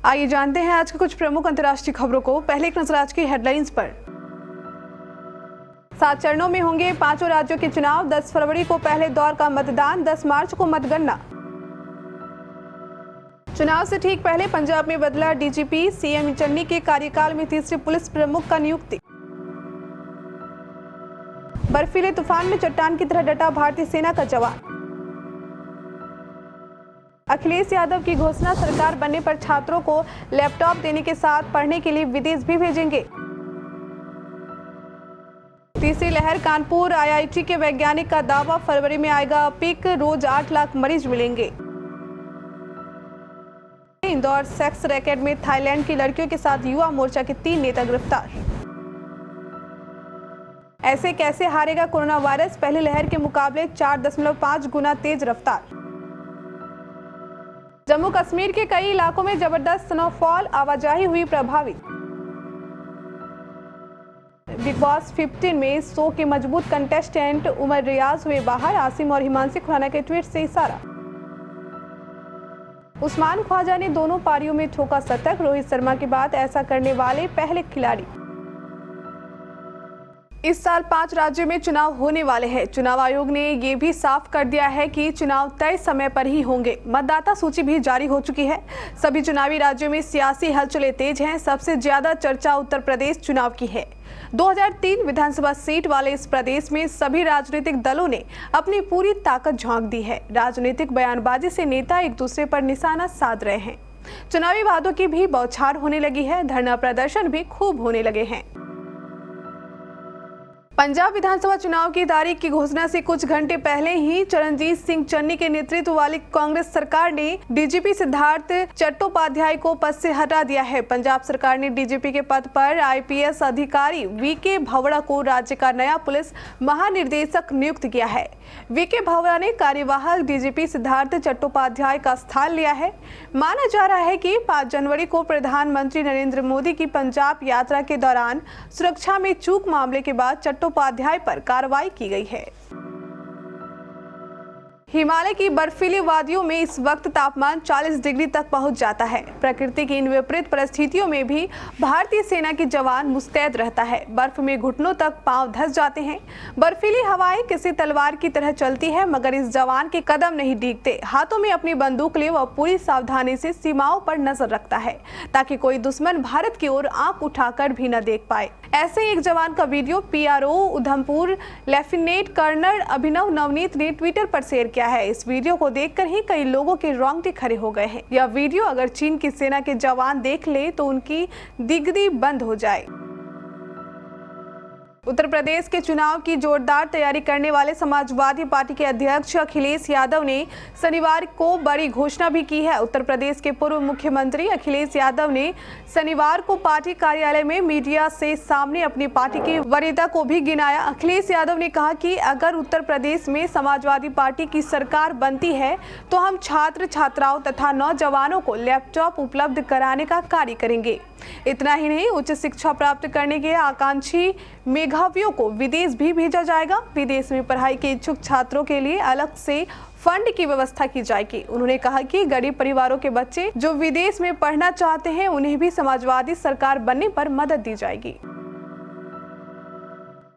आइए जानते हैं आज के कुछ प्रमुख अंतर्राष्ट्रीय खबरों को। पहले एक नजर आज की हेडलाइंस पर। 7 चरणों में होंगे 5 राज्यों के चुनाव। 10 फरवरी को पहले दौर का मतदान, 10 मार्च को मतगणना। चुनाव से ठीक पहले पंजाब में बदला डीजीपी, सीएम चन्नी के कार्यकाल में तीसरे पुलिस प्रमुख का नियुक्ति। बर्फीले तूफान में चट्टान की तरह डटा भारतीय सेना का जवान। अखिलेश यादव की घोषणा, सरकार बनने पर छात्रों को लैपटॉप देने के साथ पढ़ने के लिए विदेश भी भेजेंगे। तीसरी लहर, कानपुर आईआईटी के वैज्ञानिक का दावा, फरवरी में आएगा पीक, रोज 8 लाख मरीज मिलेंगे। इंदौर सेक्स रैकेट में थाईलैंड की लड़कियों के साथ युवा मोर्चा के 3 नेता गिरफ्तार। ऐसे कैसे हारेगा कोरोना वायरस, पहली लहर के मुकाबले 4.5 गुना तेज रफ्तार। जम्मू कश्मीर के कई इलाकों में जबरदस्त स्नोफॉल, आवाजाही हुई प्रभावित। बिग बॉस 15 में शो के मजबूत कंटेस्टेंट उमर रियाज हुए बाहर, आसिम और हिमांशी खुराना के ट्वीट से इशारा। उस्मान ख्वाजा ने दोनों पारियों में ठोका शतक, रोहित शर्मा के बाद ऐसा करने वाले पहले खिलाड़ी। इस साल 5 राज्यों में चुनाव होने वाले हैं। चुनाव आयोग ने ये भी साफ कर दिया है कि चुनाव तय समय पर ही होंगे। मतदाता सूची भी जारी हो चुकी है। सभी चुनावी राज्यों में सियासी हलचलें तेज हैं। सबसे ज्यादा चर्चा उत्तर प्रदेश चुनाव की है। 2003 विधानसभा सीट वाले इस प्रदेश में सभी राजनीतिक दलों ने अपनी पूरी ताकत झोंक दी है। राजनीतिक बयानबाजी से नेता एक दूसरे पर निशाना साध रहे हैं। चुनावी वादों की भी बौछार होने लगी है। धरना प्रदर्शन भी खूब होने लगे हैं। पंजाब विधानसभा चुनाव की तारीख की घोषणा से कुछ घंटे पहले ही चरणजीत सिंह चन्नी के नेतृत्व वाली कांग्रेस सरकार ने डीजीपी सिद्धार्थ चट्टोपाध्याय को पद से हटा दिया है। पंजाब सरकार ने डीजीपी के पद पर आईपीएस अधिकारी वीके भवड़ा को राज्य का नया पुलिस महानिदेशक नियुक्त किया है। वीके भवड़ा ने कार्यवाहक डीजीपी सिद्धार्थ चट्टोपाध्याय का स्थान लिया है। माना जा रहा है कि 5 जनवरी को प्रधानमंत्री नरेंद्र मोदी की पंजाब यात्रा के दौरान सुरक्षा में चूक मामले के बाद चट्टोपाध्याय पर कार्रवाई की गई है। हिमालय की बर्फीली वादियों में इस वक्त तापमान 40 डिग्री तक पहुंच जाता है। प्रकृति की इन विपरीत परिस्थितियों में भी भारतीय सेना की जवान मुस्तैद रहता है। बर्फ में घुटनों तक पांव धंस जाते हैं। बर्फीली हवाएं किसी तलवार की तरह चलती है, मगर इस जवान के कदम नहीं डिगते। हाथों में अपनी बंदूक लिए वह पूरी सावधानी से सीमाओं पर नजर रखता है, ताकि कोई दुश्मन भारत की ओर आंख उठाकर भी न देख पाए। ऐसे एक जवान का video PRO Udhampur lieutenant colonel Abhinav Navneet ने ट्विटर पर शेयर किया है। इस वीडियो को देखकर ही कई लोगों के रोंगटे खड़े हो गए हैं। यह वीडियो अगर चीन की सेना के जवान देख ले तो उनकी दिग्गदी बंद हो जाए। उत्तर प्रदेश के चुनाव की जोरदार तैयारी करने वाले समाजवादी पार्टी के अध्यक्ष अखिलेश यादव ने शनिवार को बड़ी घोषणा भी की है। उत्तर प्रदेश के पूर्व मुख्यमंत्री अखिलेश यादव ने शनिवार को पार्टी कार्यालय में मीडिया से सामने अपनी पार्टी की वरीयता को भी गिनाया। अखिलेश यादव ने कहा कि अगर उत्तर प्रदेश में समाजवादी पार्टी की सरकार बनती है तो हम छात्र छात्राओं तथा नौजवानों को लैपटॉप उपलब्ध कराने का कार्य करेंगे। इतना ही नहीं, उच्च शिक्षा प्राप्त करने के आकांक्षी मेधावियों को विदेश भी भेजा जाएगा। विदेश में पढ़ाई के इच्छुक छात्रों के लिए अलग से फंड की व्यवस्था की जाएगी। उन्होंने कहा कि गरीब परिवारों के बच्चे जो विदेश में पढ़ना चाहते हैं उन्हें भी समाजवादी सरकार बनने पर मदद दी जाएगी।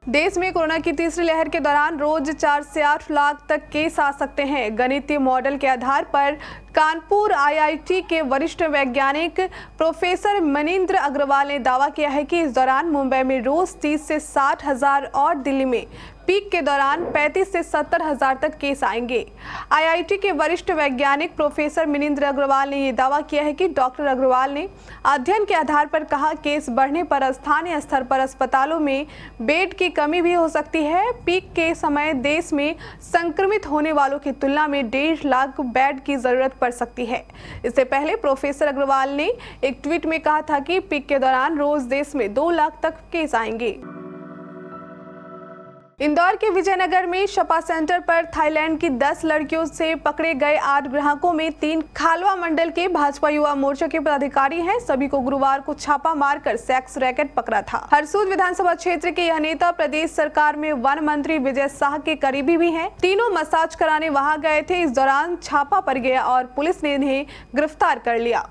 देश में कोरोना की तीसरी लहर के दौरान रोज 4 से 8 लाख तक केस आ सकते हैं। गणितीय मॉडल के आधार पर कानपुर आईआईटी के वरिष्ठ वैज्ञानिक प्रोफेसर मनींद्र अग्रवाल ने दावा किया है कि इस दौरान मुंबई में रोज 30 से 60 हजार और दिल्ली में पीक के दौरान 35 से 70 हजार तक केस आएंगे। आईआईटी के वरिष्ठ वैज्ञानिक प्रोफेसर मनींद्र अग्रवाल ने यह दावा किया है कि डॉक्टर अग्रवाल ने अध्ययन के आधार पर कहा, केस बढ़ने पर स्थानीय स्तर पर अस्पतालों में बेड की कमी भी हो सकती है। पीक के समय देश में संक्रमित होने वालों की तुलना में 1.5 लाख बेड की जरूरत पड़ सकती है। इससे पहले प्रोफेसर अग्रवाल ने एक ट्वीट में कहा था कि पीक के दौरान रोज देश में 2 लाख तक केस आएंगे। इंदौर के विजयनगर में शपा सेंटर पर थाईलैंड की 10 लड़कियों से पकड़े गए 8 ग्राहकों में 3 खालवा मंडल के भाजपा युवा मोर्चा के पदाधिकारी हैं। सभी को गुरुवार को छापा मारकर सेक्स रैकेट पकड़ा था। हरसूद विधानसभा क्षेत्र के यह नेता प्रदेश सरकार में वन मंत्री विजय शाह के करीबी भी हैं। तीनों मसाज कराने वहां गए थे। इस दौरान छापा पड़ गया और पुलिस ने इन्हें गिरफ्तार कर लिया।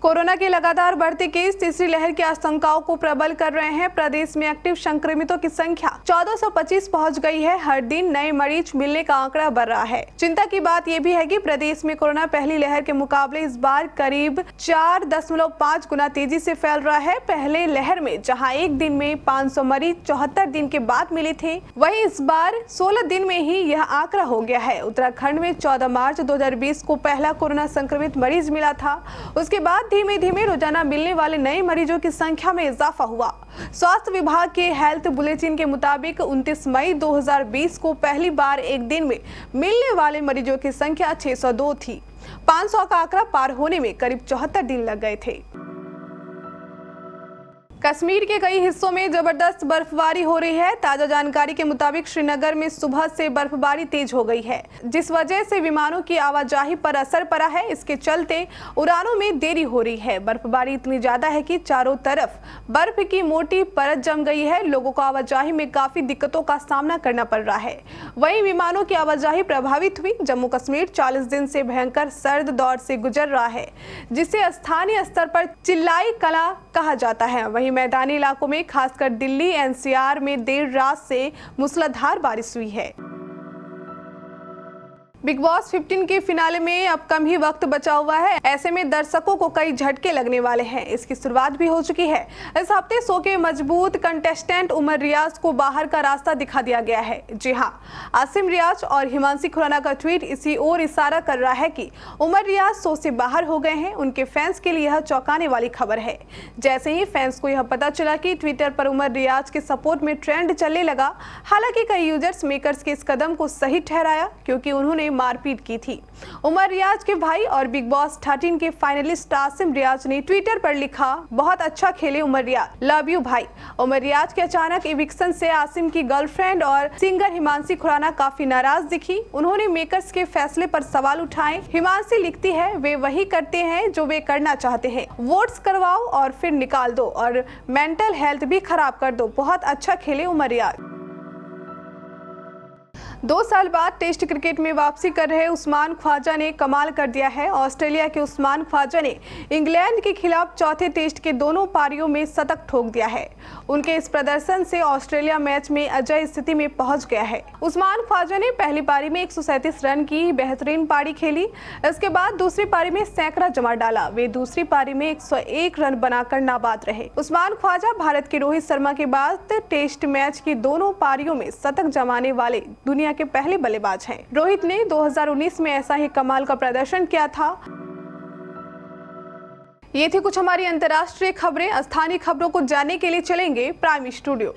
कोरोना के लगातार बढ़ते केस तीसरी लहर की आशंकाओं को प्रबल कर रहे हैं। प्रदेश में एक्टिव संक्रमितों की संख्या 1425 पहुंच गई है। हर दिन नए मरीज मिलने का आंकड़ा बढ़ रहा है। चिंता की बात यह भी है कि प्रदेश में कोरोना पहली लहर के मुकाबले इस बार करीब 4.5 गुना तेजी से फैल रहा है। पहले लहर में जहां एक दिन में 500 मरीज 74 दिन के बाद मिले थे, वहीं इस बार 16 दिन में ही यह आंकड़ा हो गया है। उत्तराखंड में 14 मार्च 2020 को पहला कोरोना संक्रमित मरीज मिला था। उसके बाद धीमे धीमे रोजाना मिलने वाले नए मरीजों की संख्या में इजाफा हुआ। स्वास्थ्य विभाग के हेल्थ बुलेटिन के मुताबिक 29 मई 2020 को पहली बार एक दिन में मिलने वाले मरीजों की संख्या 602 थी। 500 का आंकड़ा पार होने में करीब 74 दिन लग गए थे। कश्मीर के कई हिस्सों में जबरदस्त बर्फबारी हो रही है। ताजा जानकारी के मुताबिक श्रीनगर में सुबह से बर्फबारी तेज हो गई है, जिस वजह से विमानों की आवाजाही पर असर पड़ा है। इसके चलते उड़ानों में देरी हो रही है। बर्फबारी इतनी ज्यादा है कि चारों तरफ बर्फ की मोटी परत जम गई है। लोगों को आवाजाही में काफी दिक्कतों का सामना करना पड़ रहा है। वहीं विमानों की आवाजाही प्रभावित हुई। जम्मू कश्मीर 40 दिन से भयंकर सर्द दौर से गुजर रहा है, जिसे स्थानीय स्तर पर चिल्लाई कला कहा जाता है। वहीं मैदानी इलाकों में खासकर दिल्ली एनसीआर में देर रात से मूसलाधार बारिश हुई है। बिग बॉस 15 के फिनाले में अब कम ही वक्त बचा हुआ है। ऐसे में दर्शकों को कई झटके लगने वाले हैं। इसकी शुरुआत भी हो चुकी है। इस हफ्ते शो के मजबूत कंटेस्टेंट उमर रियाज को बाहर का रास्ता दिखा दिया गया है। जी हां, आसिम रियाज और हिमांशी खुराना का ट्वीट इसी ओर इशारा कर रहा है कि उमर रियाज शो से बाहर हो गए हैं। उनके फैंस के लिए यह चौंकाने वाली खबर है। जैसे ही फैंस को यह पता चला कि ट्विटर पर उमर रियाज के सपोर्ट में ट्रेंड चलने लगा। हालांकि कई यूजर्स मेकर्स के इस कदम को सही ठहराया, क्योंकि उन्होंने मारपीट की थी। उमर रियाज के भाई और बिग बॉस 13 के फाइनलिस्ट आसिम रियाज ने ट्विटर पर लिखा, बहुत अच्छा खेले उमर रियाज, लव यू भाई। उमर रियाज के अचानक इविक्शन से आसिम की गर्लफ्रेंड और सिंगर हिमांशी खुराना काफी नाराज दिखी। उन्होंने मेकर्स के फैसले पर सवाल उठाए। हिमांशी लिखती है, वे वही करते हैं जो वे करना चाहते हैं। वोट्स करवाओ और फिर निकाल दो और मेंटल हेल्थ भी खराब कर दो। बहुत अच्छा खेले उमर रियाज। 2 साल बाद टेस्ट क्रिकेट में वापसी कर रहे उस्मान ख्वाजा ने कमाल कर दिया है। ऑस्ट्रेलिया के उस्मान ख्वाजा ने इंग्लैंड के खिलाफ चौथे टेस्ट के दोनों पारियों में शतक ठोक दिया है। उनके इस प्रदर्शन से ऑस्ट्रेलिया मैच में अजय स्थिति में पहुंच गया है। उस्मान ख्वाजा ने पहली पारी में 137 रन की बेहतरीन पारी खेली। इसके बाद दूसरी पारी में सैकड़ा जमा डाला। वे दूसरी पारी में 101 रन बनाकर नाबाद रहे। उस्मान ख्वाजा भारत के रोहित शर्मा के बाद टेस्ट मैच की दोनों पारियों में शतक जमाने वाले दुनिया के पहले बल्लेबाज हैं। रोहित ने 2019 में ऐसा ही कमाल का प्रदर्शन किया था। ये थी कुछ हमारी अंतर्राष्ट्रीय खबरें। स्थानीय खबरों को जानने के लिए चलेंगे प्राइम स्टूडियो।